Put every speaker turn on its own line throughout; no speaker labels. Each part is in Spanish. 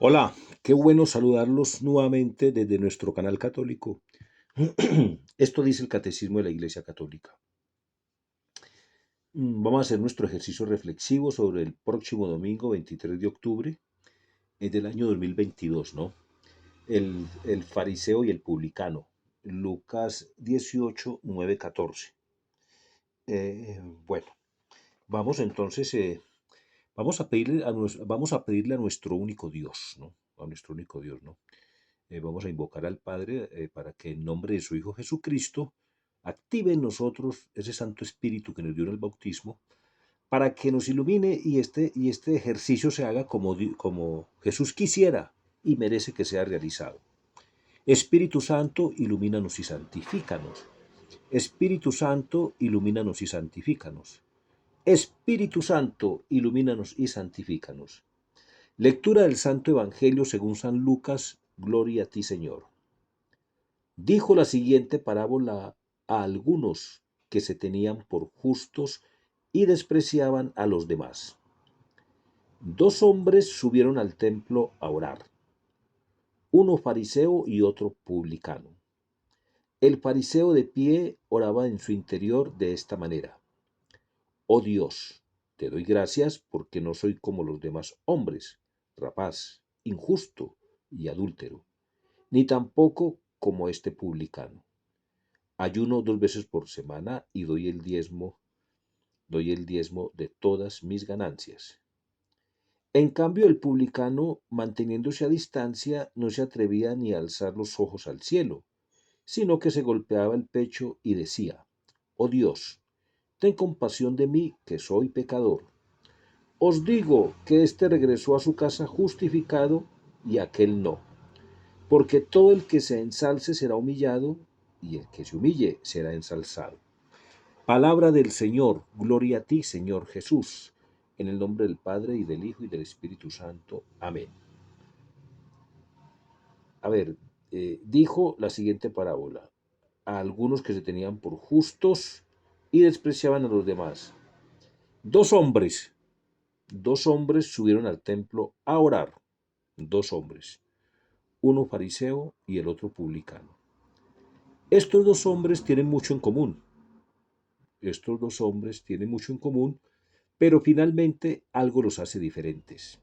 Hola, qué bueno saludarlos nuevamente desde nuestro canal católico. Esto dice el Catecismo de la Iglesia Católica. Vamos a hacer nuestro ejercicio reflexivo sobre el próximo domingo 23 de octubre del año 2022, ¿no? El fariseo y el publicano. Lucas 18, 9, 14. Bueno, vamos entonces, vamos a pedirle a nuestro único Dios, ¿no? A nuestro único Dios, ¿no? Vamos a invocar al Padre para que en nombre de su Hijo Jesucristo active en nosotros ese Santo Espíritu que nos dio en el bautismo, para que nos ilumine y este ejercicio se haga como Jesús quisiera y merece que sea realizado. Espíritu Santo, ilumínanos y santifícanos. Espíritu Santo, ilumínanos y santifícanos. Espíritu Santo, ilumínanos y santifícanos. Lectura del Santo Evangelio según San Lucas. Gloria a ti, Señor. Dijo la siguiente parábola a algunos que se tenían por justos y despreciaban a los demás. Dos hombres subieron al templo a orar, uno fariseo y otro publicano. El fariseo de pie oraba en su interior de esta manera: Oh Dios, te doy gracias porque no soy como los demás hombres, rapaz, injusto y adúltero, ni tampoco como este publicano. Ayuno 2 veces por semana y doy el diezmo de todas mis ganancias. En cambio, el publicano, manteniéndose a distancia, no se atrevía ni a alzar los ojos al cielo, sino que se golpeaba el pecho y decía: Oh Dios, ten compasión de mí, que soy pecador. Os digo que éste regresó a su casa justificado y aquel no, porque todo el que se ensalce será humillado, y el que se humille será ensalzado. Palabra del Señor, gloria a ti, Señor Jesús, en el nombre del Padre y del Hijo y del Espíritu Santo. Amén. A ver, dijo la siguiente parábola a algunos que se tenían por justos y despreciaban a los demás. Dos hombres, dos hombres subieron al templo a orar, dos hombres, uno fariseo y el otro publicano. Estos dos hombres tienen mucho en común. Estos dos hombres tienen mucho en común, pero finalmente algo los hace diferentes.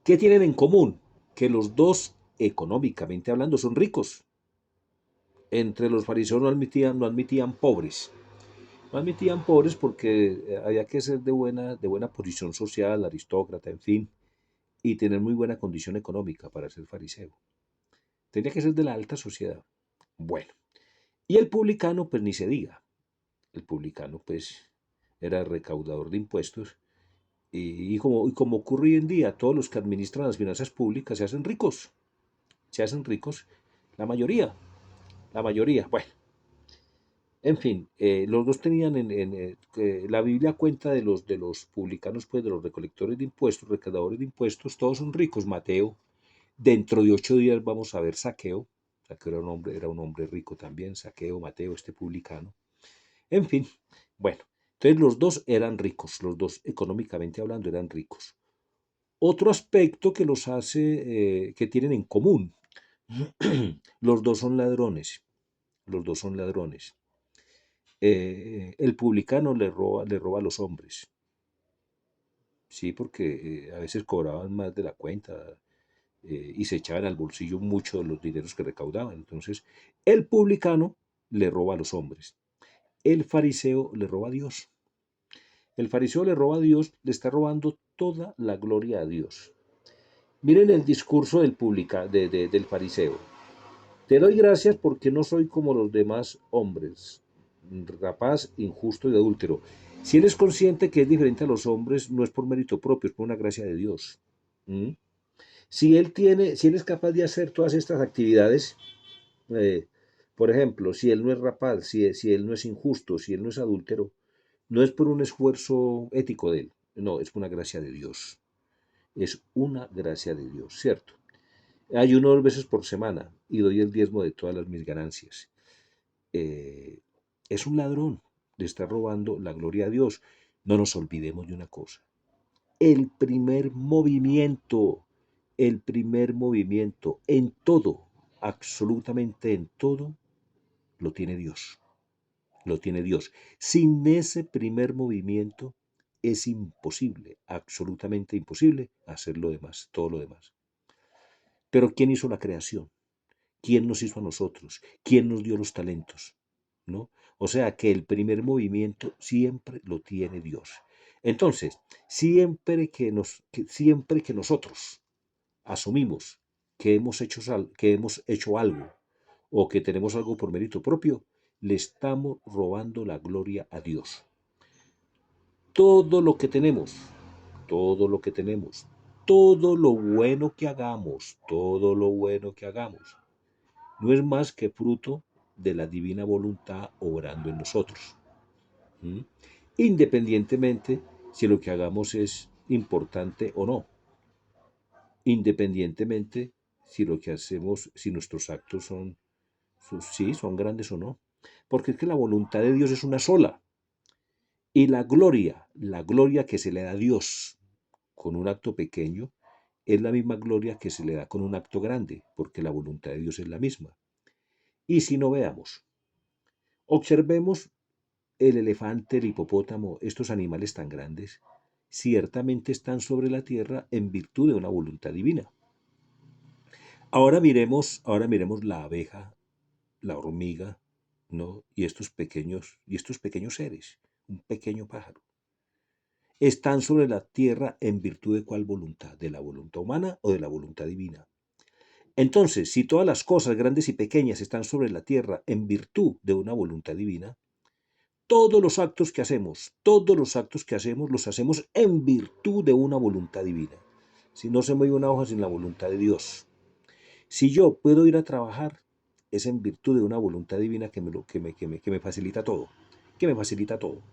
¿Qué tienen en común? Que los dos, económicamente hablando, son ricos. Entre los fariseos no admitían pobres. No admitían pobres porque había que ser de buena posición social, aristócrata, en fin, y tener muy buena condición económica para ser fariseo. Tenía que ser de la alta sociedad. Bueno, y el publicano, pues ni se diga. El publicano, pues, era recaudador de impuestos. Y como ocurre hoy en día, todos los que administran las finanzas públicas se hacen ricos. Se hacen ricos. La mayoría. La mayoría. Bueno, en fin, los dos tenían la Biblia cuenta de los publicanos, pues de los recolectores de impuestos, recaudadores de impuestos, todos son ricos. Mateo, dentro de 8 días vamos a ver Saqueo. Saqueo era un hombre rico también. Saqueo, Mateo, este publicano. En fin, bueno, entonces los dos eran ricos, los dos económicamente hablando eran ricos. Otro aspecto que los hace, que tienen en común, los dos son ladrones, los dos son ladrones. El publicano le roba a los hombres, sí, porque a veces cobraban más de la cuenta y se echaban al bolsillo mucho de los dineros que recaudaban. Entonces, el publicano le roba a los hombres, el fariseo le roba a Dios. El fariseo le roba a Dios, le está robando toda la gloria a Dios. Miren el discurso del fariseo. Te doy gracias porque no soy como los demás hombres, rapaz, injusto y adúltero. Si él es consciente que es diferente a los hombres, no es por mérito propio, es por una gracia de Dios. ¿Mm? Si él es capaz de hacer todas estas actividades, eh, por ejemplo, si él no es rapaz, si él no es injusto, si él no es adúltero, no es por un esfuerzo ético de él, no, es por una gracia de Dios. Es una gracia de Dios, ¿cierto? Ayuno 2 veces por semana y doy el diezmo de todas mis ganancias. Eh, es un ladrón, le está robando la gloria a Dios. No nos olvidemos de una cosa. El primer movimiento el primer movimiento en todo, absolutamente en todo, lo tiene Dios. Lo tiene Dios. Sin ese primer movimiento es imposible, absolutamente imposible hacer lo demás, todo lo demás. Pero ¿quién hizo la creación? ¿Quién nos hizo a nosotros? ¿Quién nos dio los talentos? ¿No? O sea que el primer movimiento siempre lo tiene Dios. Entonces, siempre que nosotros asumimos que hemos hecho algo o que tenemos algo por mérito propio, le estamos robando la gloria a Dios. Todo lo que tenemos, todo lo que tenemos, todo lo bueno que hagamos, todo lo bueno que hagamos, no es más que fruto de la divina voluntad obrando en nosotros. ¿Mm? Independientemente si lo que hagamos es importante o no, independientemente si lo que hacemos, si nuestros actos sí, son grandes o no. Porque es que la voluntad de Dios es una sola. Y la gloria que se le da a Dios con un acto pequeño, es la misma gloria que se le da con un acto grande, porque la voluntad de Dios es la misma. Y si no veamos, observemos el elefante, el hipopótamo, estos animales tan grandes, ciertamente están sobre la tierra en virtud de una voluntad divina. Ahora miremos la abeja, la hormiga, ¿no? Y estos pequeños seres, un pequeño pájaro. Están sobre la tierra en virtud de cuál voluntad, de la voluntad humana o de la voluntad divina. Entonces, si todas las cosas grandes y pequeñas están sobre la tierra en virtud de una voluntad divina, todos los actos que hacemos, los hacemos en virtud de una voluntad divina. Si no se mueve una hoja sin la voluntad de Dios. Si yo puedo ir a trabajar, es en virtud de una voluntad divina que me facilita todo, que me facilita todo.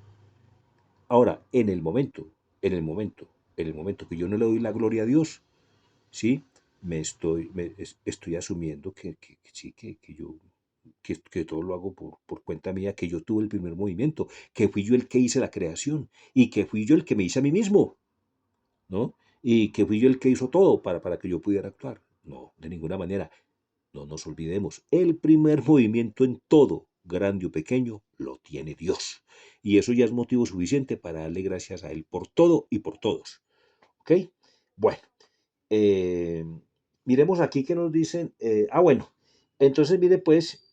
Ahora, en el momento, en el momento que yo no le doy la gloria a Dios, ¿sí? Estoy asumiendo sí, que todo lo hago por cuenta mía, que yo tuve el primer movimiento, que fui yo el que hice la creación y que fui yo el que me hice a mí mismo, ¿no? Y que fui yo el que hizo todo para que yo pudiera actuar. No, de ninguna manera. No nos olvidemos, el primer movimiento en todo, grande o pequeño, lo tiene Dios. Y eso ya es motivo suficiente para darle gracias a Él por todo y por todos. ¿Ok? Bueno, eh, miremos aquí que nos dicen. Bueno, entonces mire pues,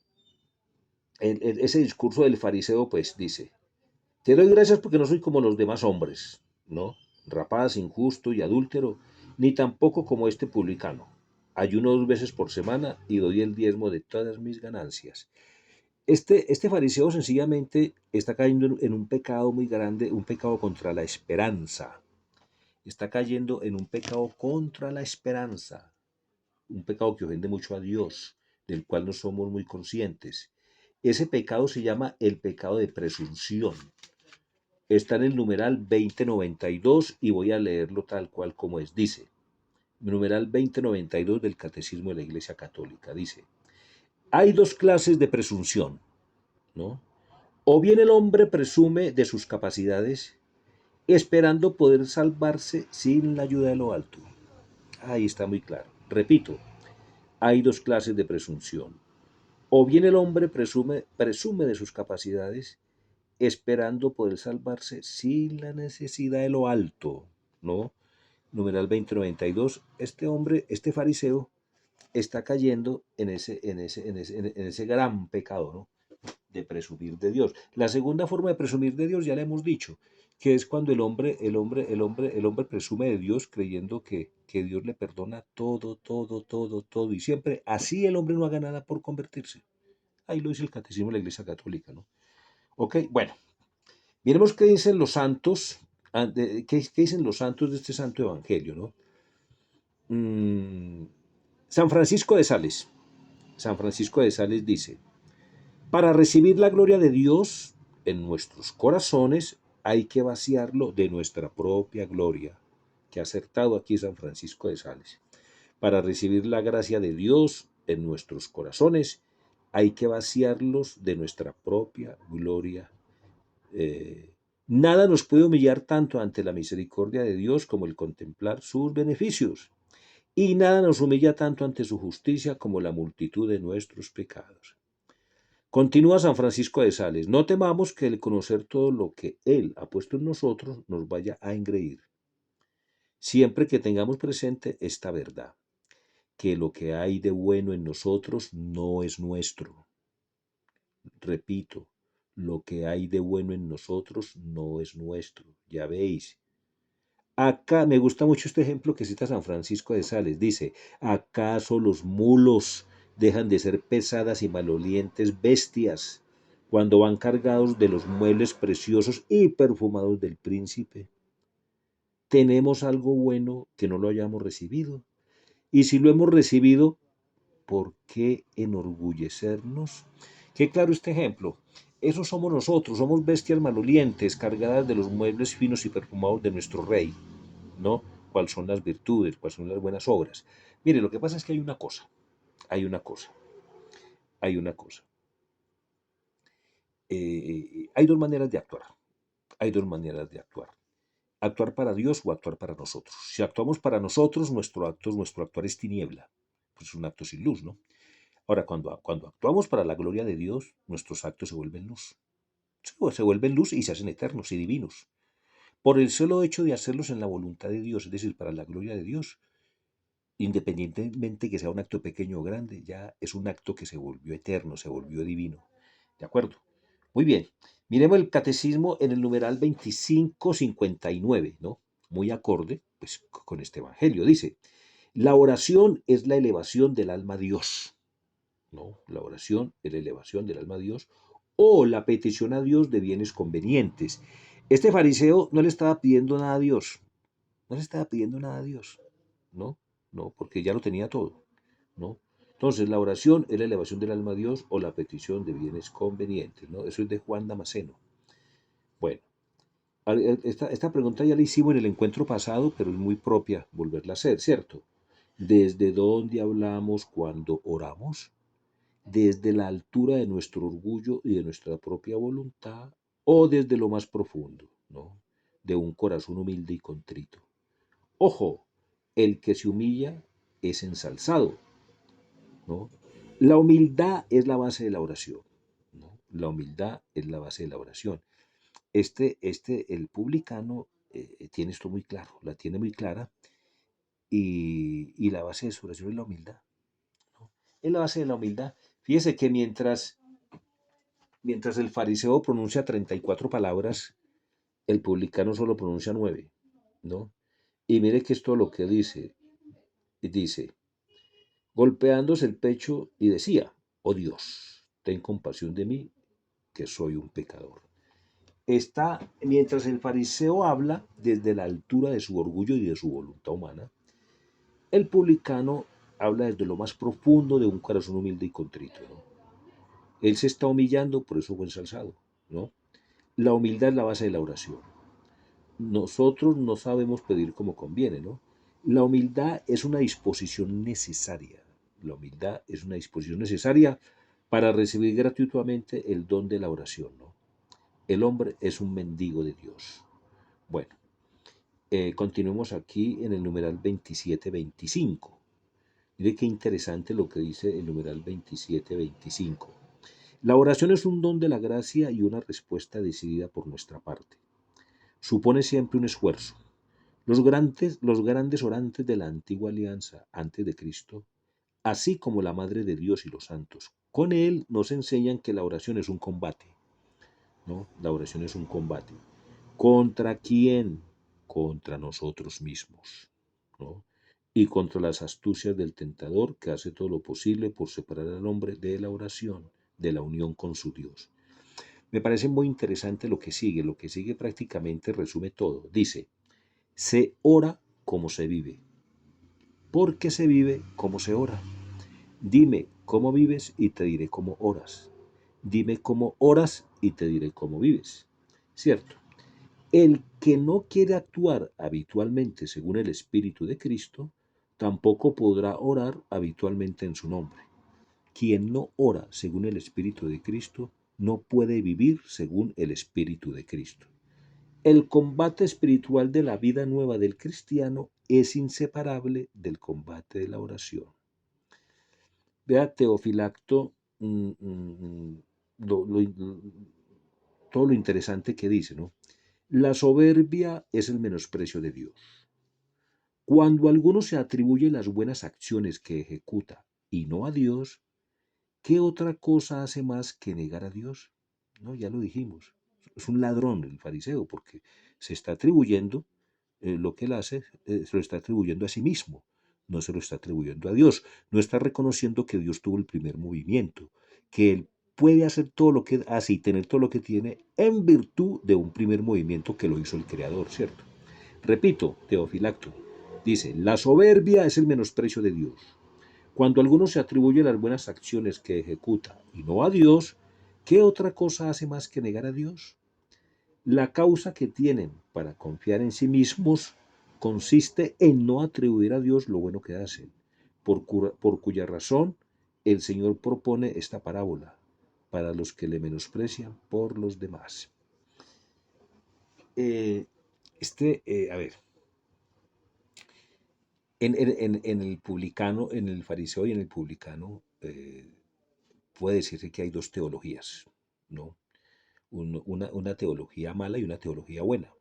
ese discurso del fariseo pues dice, te doy gracias porque no soy como los demás hombres, ¿no? Rapaz, injusto y adúltero, ni tampoco como este publicano. Ayuno 2 veces por semana y doy el diezmo de todas mis ganancias. Este fariseo sencillamente está cayendo en un pecado muy grande, un pecado contra la esperanza. Está cayendo en un pecado contra la esperanza, un pecado que ofende mucho a Dios, del cual no somos muy conscientes. Ese pecado se llama el pecado de presunción. Está en el numeral 2092 y voy a leerlo tal cual como es. Dice, numeral 2092 del Catecismo de la Iglesia Católica. Dice, hay dos clases de presunción, ¿no? O bien el hombre presume de sus capacidades esperando poder salvarse sin la ayuda de lo alto. Ahí está muy claro. Repito, hay dos clases de presunción. O bien el hombre presume de sus capacidades esperando poder salvarse sin la necesidad de lo alto, ¿no? Numeral 2092, este hombre, este fariseo, está cayendo en ese gran pecado, ¿no? De presumir de Dios. La segunda forma de presumir de Dios ya le hemos dicho, que es cuando el hombre presume de Dios creyendo que Dios le perdona todo, todo, todo, todo, y siempre, así el hombre no haga nada por convertirse. Ahí lo dice el Catecismo de la Iglesia Católica, ¿no? Ok, bueno, miremos qué dicen los santos, qué dicen los santos de este santo evangelio, ¿no? Mm, San Francisco de Sales. San Francisco de Sales dice, para recibir la gloria de Dios en nuestros corazones hay que vaciarlo de nuestra propia gloria. Qué acertado aquí San Francisco de Sales. Para recibir la gracia de Dios en nuestros corazones hay que vaciarlos de nuestra propia gloria. Nada nos puede humillar tanto ante la misericordia de Dios como el contemplar sus beneficios. y nada nos humilla tanto ante su justicia como la multitud de nuestros pecados. Continúa San Francisco de Sales, no temamos que el conocer todo lo que Él ha puesto en nosotros nos vaya a engreír, siempre que tengamos presente esta verdad, que lo que hay de bueno en nosotros no es nuestro. Repito, lo que hay de bueno en nosotros no es nuestro. Ya veis. Acá me gusta mucho este ejemplo que cita San Francisco de Sales. Dice, ¿acaso los mulos dejan de ser pesadas y malolientes bestias cuando van cargados de los muebles preciosos y perfumados del príncipe? ¿Tenemos algo bueno que no lo hayamos recibido? Y si lo hemos recibido, ¿por qué enorgullecernos? Qué claro este ejemplo. Eso somos nosotros, somos bestias malolientes, cargadas de los muebles finos y perfumados de nuestro rey, ¿no? ¿Cuáles son las virtudes? ¿Cuáles son las buenas obras? Mire, lo que pasa es que hay una cosa, hay una cosa, hay una cosa. Hay dos maneras de actuar, hay dos maneras de actuar. Actuar para Dios o actuar para nosotros. Si actuamos para nosotros, nuestro actuar es tiniebla, pues es un acto sin luz, ¿no? Ahora, cuando actuamos para la gloria de Dios, nuestros actos se vuelven luz. Se vuelven luz y se hacen eternos y divinos. Por el solo hecho de hacerlos en la voluntad de Dios, es decir, para la gloria de Dios, independientemente que sea un acto pequeño o grande, ya es un acto que se volvió eterno, se volvió divino. ¿De acuerdo? Muy bien. Miremos el catecismo en el numeral 2559, ¿no? Muy acorde, pues, con este evangelio. Dice, la oración es la elevación del alma a Dios. ¿No? La oración es la elevación del alma a Dios o la petición a Dios de bienes convenientes. Este fariseo no le estaba pidiendo nada a Dios, no le estaba pidiendo nada a Dios, ¿no? No, porque ya lo tenía todo, ¿no? Entonces, la oración es la elevación del alma a Dios o la petición de bienes convenientes, ¿no? Eso es de Juan Damasceno. Bueno, esta pregunta ya la hicimos en el encuentro pasado, pero es muy propia volverla a hacer, ¿cierto? ¿Desde dónde hablamos cuando oramos? ¿Desde la altura de nuestro orgullo y de nuestra propia voluntad o desde lo más profundo, ¿no? De un corazón humilde y contrito? Ojo, el que se humilla es ensalzado, ¿no? La humildad es la base de la oración, ¿no? La humildad es la base de la oración. El publicano tiene esto muy claro, la tiene muy clara y la base de su oración es la humildad, ¿no? Es la base de la humildad. Fíjese que mientras el fariseo pronuncia 34 palabras, el publicano solo pronuncia 9, ¿no? Y mire que esto lo que dice, golpeándose el pecho y decía, oh Dios, ten compasión de mí, que soy un pecador. Mientras el fariseo habla desde la altura de su orgullo y de su voluntad humana, el publicano habla desde lo más profundo de un corazón humilde y contrito, ¿no? Él se está humillando, por eso fue ensalzado, ¿no? La humildad es la base de la oración. Nosotros no sabemos pedir como conviene, ¿no? La humildad es una disposición necesaria. La humildad es una disposición necesaria para recibir gratuitamente el don de la oración, ¿no? El hombre es un mendigo de Dios. Bueno, continuemos aquí en el numeral 2725. Mire qué interesante lo que dice el numeral 2725. La oración es un don de la gracia y una respuesta decidida por nuestra parte. Supone siempre un esfuerzo. Los grandes orantes de la antigua alianza antes de Cristo, así como la Madre de Dios y los santos, con él nos enseñan que la oración es un combate, ¿no? La oración es un combate. ¿Contra quién? Contra nosotros mismos, ¿no? Y contra las astucias del tentador que hace todo lo posible por separar al hombre de la oración, de la unión con su Dios. Me parece muy interesante lo que sigue prácticamente resume todo. Dice, se ora como se vive, porque se vive como se ora. Dime cómo vives y te diré cómo oras. Dime cómo oras y te diré cómo vives. ¿Cierto? El que no quiere actuar habitualmente según el Espíritu de Cristo, tampoco podrá orar habitualmente en su nombre. Quien no ora según el Espíritu de Cristo, no puede vivir según el Espíritu de Cristo. El combate espiritual de la vida nueva del cristiano es inseparable del combate de la oración. Vea Teofilacto, lo- lo- todo lo interesante que dice, ¿no? La soberbia es el menosprecio de Dios. Cuando alguno se atribuye las buenas acciones que ejecuta y no a Dios, ¿qué otra cosa hace más que negar a Dios? No, ya lo dijimos. Es un ladrón el fariseo porque se está atribuyendo lo que él hace, se lo está atribuyendo a sí mismo, no se lo está atribuyendo a Dios. No está reconociendo que Dios tuvo el primer movimiento, que él puede hacer todo lo que hace y tener todo lo que tiene en virtud de un primer movimiento que lo hizo el Creador, ¿cierto? Repito, Teofilacto, dice, la soberbia es el menosprecio de Dios. Cuando alguno se atribuye las buenas acciones que ejecuta y no a Dios, ¿qué otra cosa hace más que negar a Dios? La causa que tienen para confiar en sí mismos consiste en no atribuir a Dios lo bueno que hacen, por cuya razón el Señor propone esta parábola para los que le menosprecian por los demás. Eh, a ver, en el publicano, en el fariseo y en el publicano, puede decirse que hay dos teologías, ¿no? Una teología mala y una teología buena,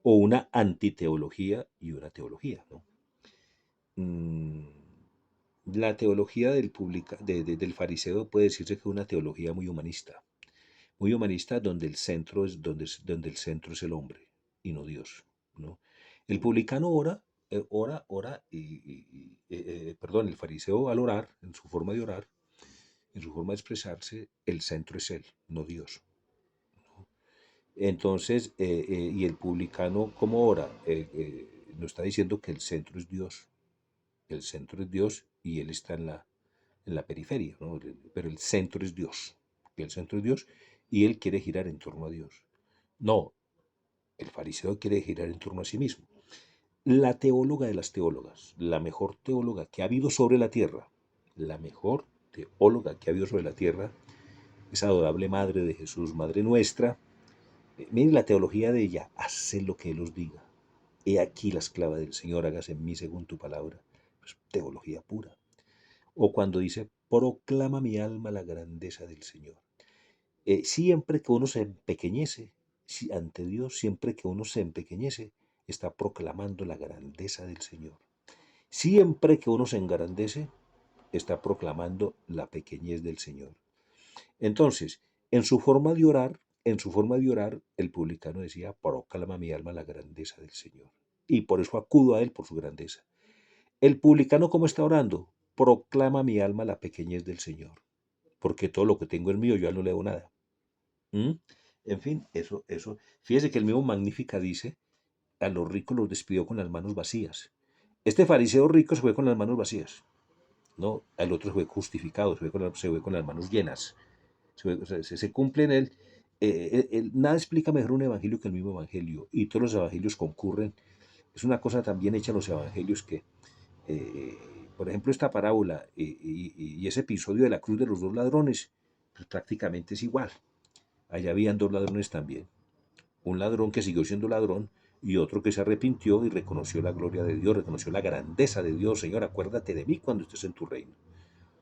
o una antiteología y una teología, ¿no? Mm, la teología del fariseo puede decirse que es una teología muy humanista donde el centro es, donde el centro es el hombre y no Dios, ¿no? El publicano ora perdón, el fariseo al orar, en su forma de orar, en su forma de expresarse, el centro es él, no Dios. Entonces, y el publicano, como ora, nos está diciendo que el centro es Dios. El centro es Dios y él está en la periferia, ¿no? Pero el centro es Dios. El centro es Dios y él quiere girar en torno a Dios. No, el fariseo quiere girar en torno a sí mismo. La teóloga de las teólogas, la mejor teóloga que ha habido sobre la tierra, la mejor teóloga que ha habido sobre la tierra, esa adorable Madre de Jesús, Madre nuestra. Miren la teología de ella, hace lo que Él os diga. He aquí la esclava del Señor, hágase en mí según tu palabra. Pues, teología pura. O cuando dice, proclama mi alma la grandeza del Señor. Siempre que uno se empequeñece ante Dios, siempre que uno se empequeñece, está proclamando la grandeza del Señor. Siempre que uno se engrandece, está proclamando la pequeñez del Señor. Entonces, en su forma de orar, el publicano decía, proclama mi alma la grandeza del Señor. Y por eso acudo a Él por su grandeza. El publicano, ¿cómo está orando? Proclama mi alma la pequeñez del Señor. Porque todo lo que tengo es mío, yo a él no le debo nada. ¿Mm? En fin, eso. Fíjese que el mismo Magnífica dice, a los ricos los despidió con las manos vacías. Este fariseo rico se fue con las manos vacías. No, el otro se fue justificado, se fue con las manos llenas. Se cumple en él. Nada explica mejor un evangelio que el mismo evangelio, y todos los evangelios concurren. Es una cosa también hecha en los evangelios que, eh, por ejemplo, esta parábola y ese episodio de la cruz de los dos ladrones, pues prácticamente es igual. Allá habían dos ladrones también. Un ladrón que siguió siendo ladrón y otro que se arrepintió y reconoció la gloria de Dios, reconoció la grandeza de Dios. Señor, acuérdate de mí cuando estés en tu reino.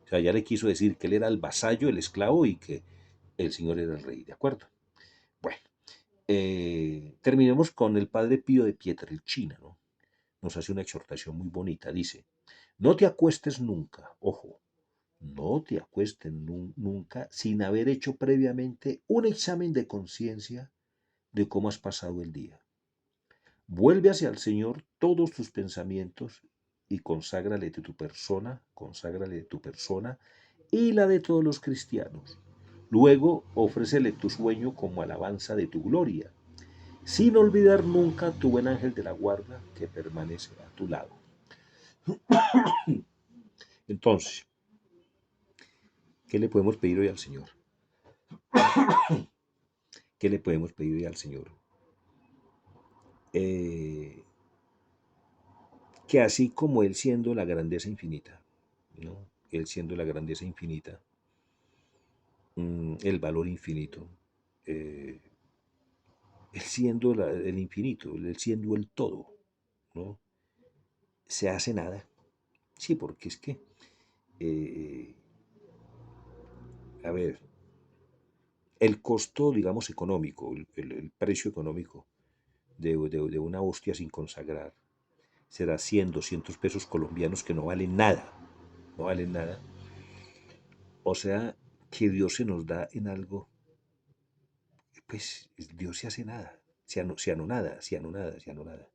O sea, ya le quiso decir que él era el vasallo, el esclavo y que el Señor era el rey, ¿de acuerdo? Bueno, terminemos con el padre Pío de Pietrelcina, ¿no? Nos hace una exhortación muy bonita. Dice, no te acuestes nunca, ojo, no te acuestes nunca sin haber hecho previamente un examen de conciencia de cómo has pasado el día. Vuelve hacia el Señor todos tus pensamientos y conságrale tu persona y la de todos los cristianos. Luego ofrécele tu sueño como alabanza de tu gloria, sin olvidar nunca tu buen ángel de la guarda que permanece a tu lado. Entonces, ¿qué le podemos pedir hoy al Señor? ¿Qué le podemos pedir hoy al Señor? Eh, que así como Él siendo la grandeza infinita, ¿no? Él siendo la grandeza infinita, el valor infinito, eh, Él siendo el infinito, Él siendo el todo, ¿no? se hace nada. Sí, porque es que, eh, a ver, el costo, digamos, económico, el precio económico de una hostia sin consagrar será 100, 200 pesos colombianos que no valen nada, no valen nada. O sea, que Dios se nos da en algo, pues Dios se hace nada, se anonada, se anonada, se anonada.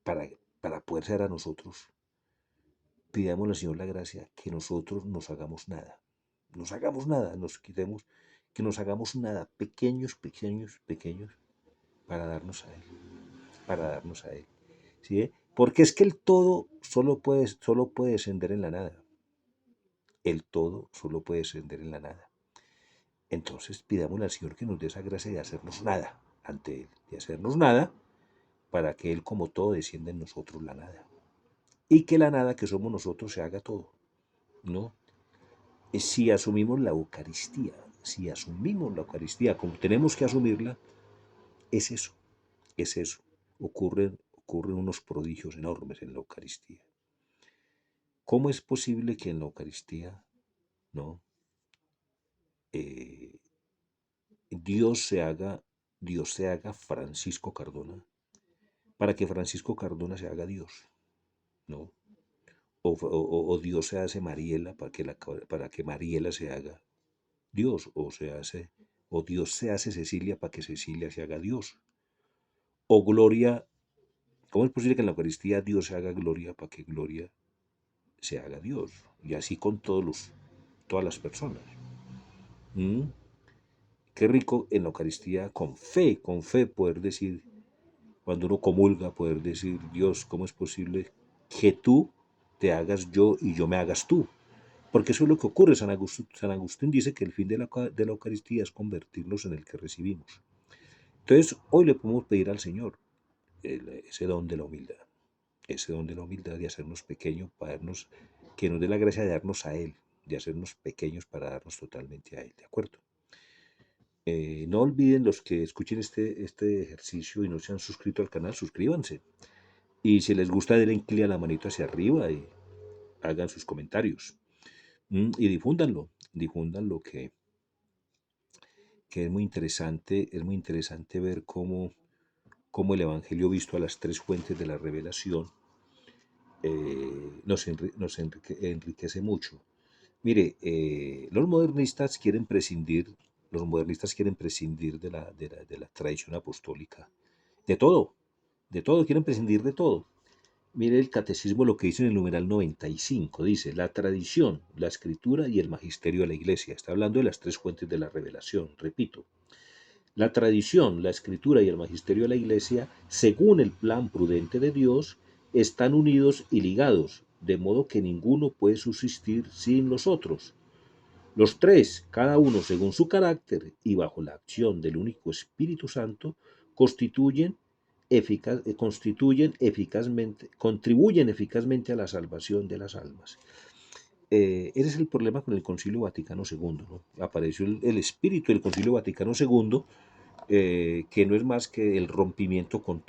Para, para poder ser a nosotros, pidámosle al Señor la gracia que nosotros nos hagamos nada, nos quitemos, que nos hagamos nada, pequeños, pequeños, pequeños, para darnos a Él, para darnos a Él. ¿Sí? Porque es que el todo solo puede descender en la nada. El todo solo puede descender en la nada. Entonces pidámosle al Señor que nos dé esa gracia de hacernos nada ante Él, de hacernos nada para que Él como todo descienda en nosotros la nada. Y que la nada que somos nosotros se haga todo, ¿no? Si asumimos la Eucaristía, si asumimos la Eucaristía como tenemos que asumirla, es eso, es eso. Ocurren unos prodigios enormes en la Eucaristía. ¿Cómo es posible que en la Eucaristía, no, eh, Dios se haga Francisco Cardona, para que Francisco Cardona se haga Dios, ¿no? O Dios se hace Mariela para que Mariela se haga Dios, o Dios se hace Cecilia para que Cecilia se haga Dios. O Gloria, ¿cómo es posible que en la Eucaristía Dios se haga Gloria para que Gloria se haga Dios? Y así con todas las personas. ¿Mm? Qué rico en la Eucaristía, con fe poder decir, cuando uno comulga, poder decir, Dios, ¿cómo es posible que tú te hagas yo y yo me hagas tú? Porque eso es lo que ocurre. San Agustín dice que el fin de la Eucaristía es convertirnos en el que recibimos. Entonces, hoy le podemos pedir al Señor ese don de la humildad, ese don de la humildad de hacernos pequeños, que nos dé la gracia de darnos a Él, de hacernos pequeños para darnos totalmente a Él, ¿de acuerdo? No olviden los que escuchen este ejercicio y no se han suscrito al canal, suscríbanse. Y si les gusta, denle clic a la manito hacia arriba y hagan sus comentarios. Y difúndanlo que es muy interesante ver cómo el Evangelio visto a las tres fuentes de la revelación enriquece mucho. Mire, los modernistas quieren prescindir de la tradición apostólica, de todo, quieren prescindir de todo. Mire el catecismo lo que dice en el numeral 95, dice, la tradición, la escritura y el magisterio de la iglesia. Está hablando de las tres fuentes de la revelación, repito. La tradición, la escritura y el magisterio de la iglesia, según el plan prudente de Dios, están unidos y ligados, de modo que ninguno puede subsistir sin los otros. Los tres, cada uno según su carácter y bajo la acción del único Espíritu Santo, contribuyen eficazmente a la salvación de las almas. Ese es el problema con el Concilio Vaticano II, ¿no? Apareció el espíritu del Concilio Vaticano II, que no es más que el rompimiento con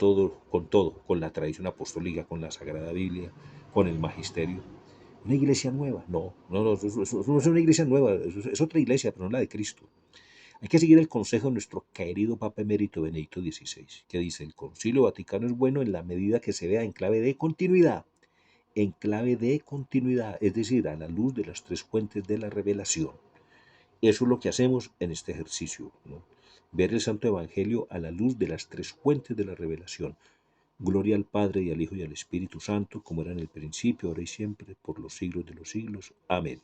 la tradición apostólica, con la Sagrada Biblia, con el magisterio. Una iglesia nueva, no, eso no es una iglesia nueva, es otra iglesia, pero no la de Cristo. Hay que seguir el consejo de nuestro querido Papa Emérito Benedicto XVI, que dice, el Concilio Vaticano es bueno en la medida que se vea en clave de continuidad, es decir, a la luz de las tres fuentes de la revelación. Eso es lo que hacemos en este ejercicio, ¿no? Ver el Santo Evangelio a la luz de las tres fuentes de la revelación. Gloria al Padre y al Hijo y al Espíritu Santo, como era en el principio, ahora y siempre, por los siglos de los siglos. Amén.